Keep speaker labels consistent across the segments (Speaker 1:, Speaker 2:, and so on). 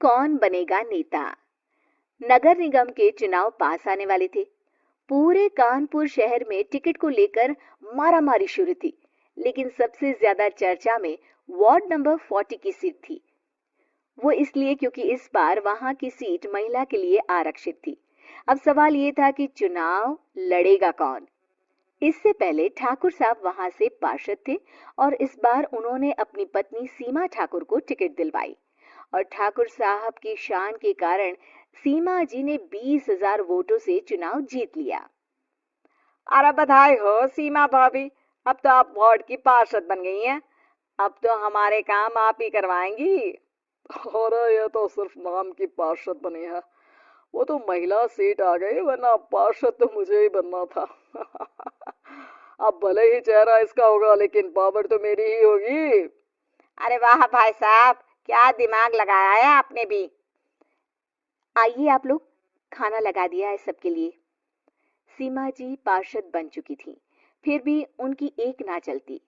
Speaker 1: कौन बनेगा नेता। नगर निगम के चुनाव पास आने वाले थे। पूरे कानपुर शहर में टिकट को लेकर मारामारी शुरू थी, लेकिन सबसे ज्यादा चर्चा में वार्ड नंबर 40 की सीट थी। वो इसलिए क्योंकि इस बार वहां की सीट महिला के लिए आरक्षित थी। अब सवाल ये था कि चुनाव लड़ेगा कौन। इससे पहले ठाकुर साहब वहां से पार्षद थे और इस बार उन्होंने अपनी पत्नी सीमा ठाकुर को टिकट दिलवाई और ठाकुर साहब की शान के कारण सीमा जी ने 20,000 वोटों से चुनाव जीत लिया।
Speaker 2: अरे बधाई हो सीमा भाभी, अब तो आप वार्ड की पार्षद बन गई हैं। अब तो हमारे काम आप ही करवाएंगी।
Speaker 3: अरे ये तो सिर्फ नाम की पार्षद बनी है। वो तो महिला सीट आ गई, वरना पार्षद तो मुझे ही बनना था। अब भले ही चेहरा इसका होगा, लेकिन पावर तो मेरी ही होगी।
Speaker 2: अरे वाह भाई साहब, क्या दिमाग लगाया है आपने भी।
Speaker 1: आइए आप लोग, खाना लगा दिया है सबके लिए। सीमा जी पार्षद बन चुकी थी, फिर भी उनकी एक ना चलती।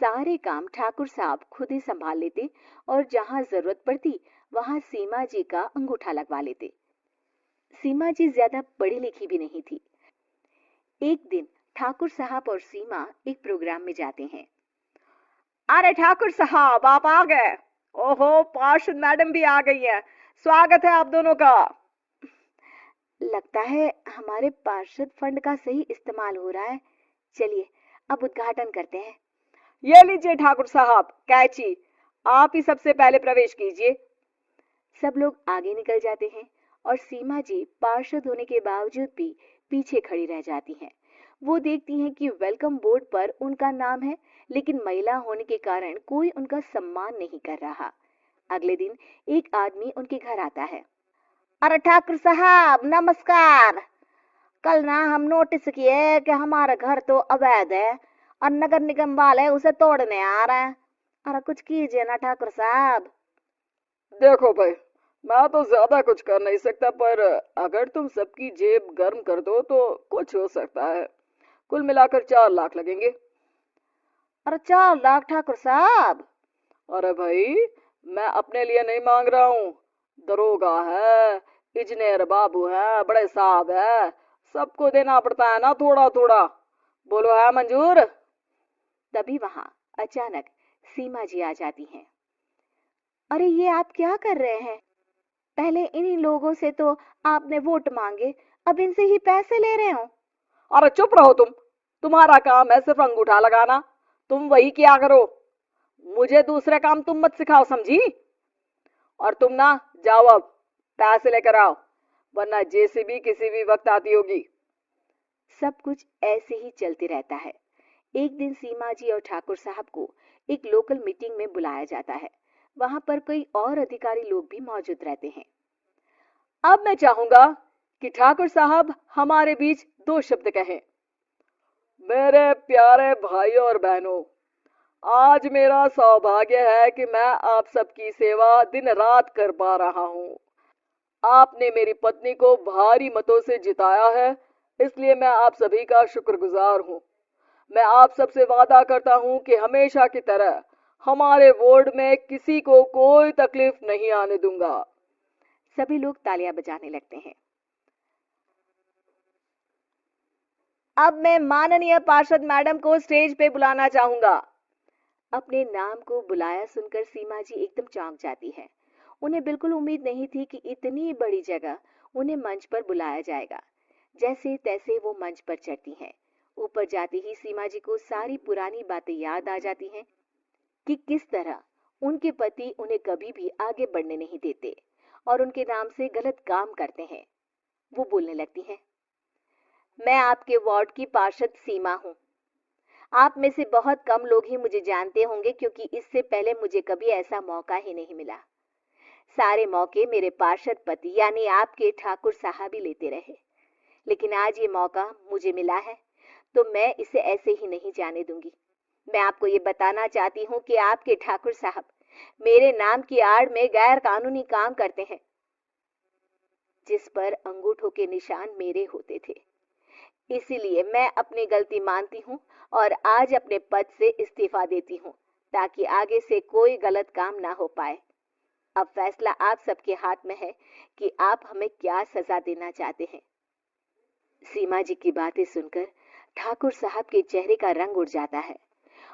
Speaker 1: सारे काम ठाकुर साहब खुद ही संभाल लेते और जहां जरूरत पड़ती वहां सीमा जी का अंगूठा लगवा लेते। सीमा जी ज्यादा पढ़ी लिखी भी नहीं थी। एक दिन ठाकुर साहब और सीमा एक प्रोग्राम में जाते हैं।
Speaker 2: अरे ठाकुर साहब, आप आ गए। ओहो, पार्षद मैडम भी आ गई है। स्वागत है आप दोनों का।
Speaker 1: लगता है हमारे पार्षद फंड का सही इस्तेमाल हो रहा है। चलिए अब उद्घाटन करते हैं।
Speaker 2: ये लीजिए ठाकुर साहब कैची, आप ही सबसे पहले प्रवेश कीजिए।
Speaker 1: सब लोग आगे निकल जाते हैं और सीमा जी पार्षद होने के बावजूद भी पीछे खड़ी रह जाती हैं। वो देखती हैं कि वेलकम बोर्ड पर उनका नाम है, लेकिन महिला होने के कारण कोई उनका सम्मान नहीं कर रहा। अगले दिन एक आदमी उनके घर आता है।
Speaker 2: अरे ठाकुर साहब नमस्कार। कल ना हम नोटिस किए कि हमारा घर तो अवैध है और नगर निगम वाले उसे तोड़ने आ रहे हैं। अरे कुछ कीजिए ना ठाकुर साहब।
Speaker 3: देखो भाई, मैं तो ज्यादा कुछ कर नहीं सकता, पर अगर तुम सबकी जेब गर्म कर दो तो कुछ हो सकता है। कुल मिलाकर 4 लाख लगेंगे।
Speaker 2: अरे 4 लाख ठाकुर साहब।
Speaker 3: अरे भाई, मैं अपने लिए नहीं मांग रहा हूँ। दरोगा है, इंजीनियर बाबू है, बड़े साहब है, सबको देना पड़ता है ना थोड़ा थोड़ा। बोलो, है मंजूर?
Speaker 1: तभी वहां अचानक सीमा जी आ जाती हैं। अरे ये आप क्या कर रहे हैं? पहले इन्हीं लोगों से तो आपने वोट मांगे, अब इनसे ही पैसे ले रहे हो।
Speaker 2: अरे चुप रहो तुम। तुम्हारा काम है सिर्फ अंगूठा लगाना, तुम वही किया करो। मुझे दूसरे काम तुम मत सिखाओ, समझी? और तुम ना जाओ, अब पैसे लेकर आओ, वरना जेसीबी किसी भी वक्त आती होगी।
Speaker 1: सब कुछ ऐसे ही चलते रहता है। एक दिन सीमा जी और ठाकुर साहब को एक लोकल मीटिंग में बुलाया जाता है। वहां पर कई और अधिकारी लोग भी मौजूद रहते हैं।
Speaker 2: अब मैं चाहूंगा कि ठाकुर साहब हमारे बीच 2 शब्द कहें।
Speaker 3: मेरे प्यारे भाइयों और बहनों, आज मेरा सौभाग्य है कि मैं आप सबकी सेवा दिन रात कर पा रहा हूँ। आपने मेरी पत्नी को भारी मतों से जिताया है, इसलिए मैं आप सभी का शुक्रगुजार हूँ। मैं आप सबसे वादा करता हूँ कि हमेशा की तरह हमारे वार्ड में किसी को कोई तकलीफ नहीं आने दूंगा।
Speaker 1: सभी लोग तालियां बजाने लगते हैं।
Speaker 2: अब मैं माननीय पार्षद मैडम को स्टेज पे बुलाना चाहूंगा।
Speaker 1: अपने नाम को बुलाया सुनकर सीमा जी एकदम चौंक जाती है। उन्हें बिल्कुल उम्मीद नहीं थी कि इतनी बड़ी जगह उन्हें मंच पर बुलाया जाएगा। जैसे तैसे वो मंच पर चढ़ती हैं। ऊपर जाते ही सीमा जी को सारी पुरानी बातें याद आ जाती हैं कि किस तरह उनके पति उन्हें कभी भी आगे बढ़ने नहीं देते और उनके नाम से गलत काम करते हैं। वो बोलने लगती हैं। मैं आपके वार्ड की पार्षद सीमा हूँ। आप में से बहुत कम लोग ही मुझे जानते होंगे, क्योंकि इससे पहले मुझे कभी ऐसा मौका ही नहीं मिला। सारे मौके मेरे पार्षद पति यानी आपके ठाकुर साहब ही लेते रहे, लेकिन आज ये मौका मुझे मिला है तो मैं इसे ऐसे ही नहीं जाने दूंगी। मैं आपको ये बताना चाहती हूँ कि आपके ठाकुर साहब मेरे नाम की आड़ में गैर कानूनी काम करते हैं, जिस पर अंगूठों के निशान मेरे होते थे। इसीलिए मैं अपनी गलती मानती हूँ और आज अपने पद से इस्तीफा देती हूँ, ताकि आगे से कोई गलत काम ना हो पाए। अब फैसला आप सबके हाथ में है कि आप हमें क्या सजा देना चाहते हैं। सीमा जी की बातें सुनकर ठाकुर साहब के चेहरे का रंग उड़ जाता है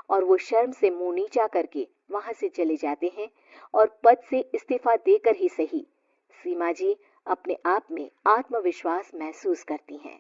Speaker 1: और वो शर्म से मुंह नीचा करके वहां से चले जाते हैं और पद से इस्तीफा देकर ही सही सीमा जी अपने आप में आत्मविश्वास महसूस करती हैं।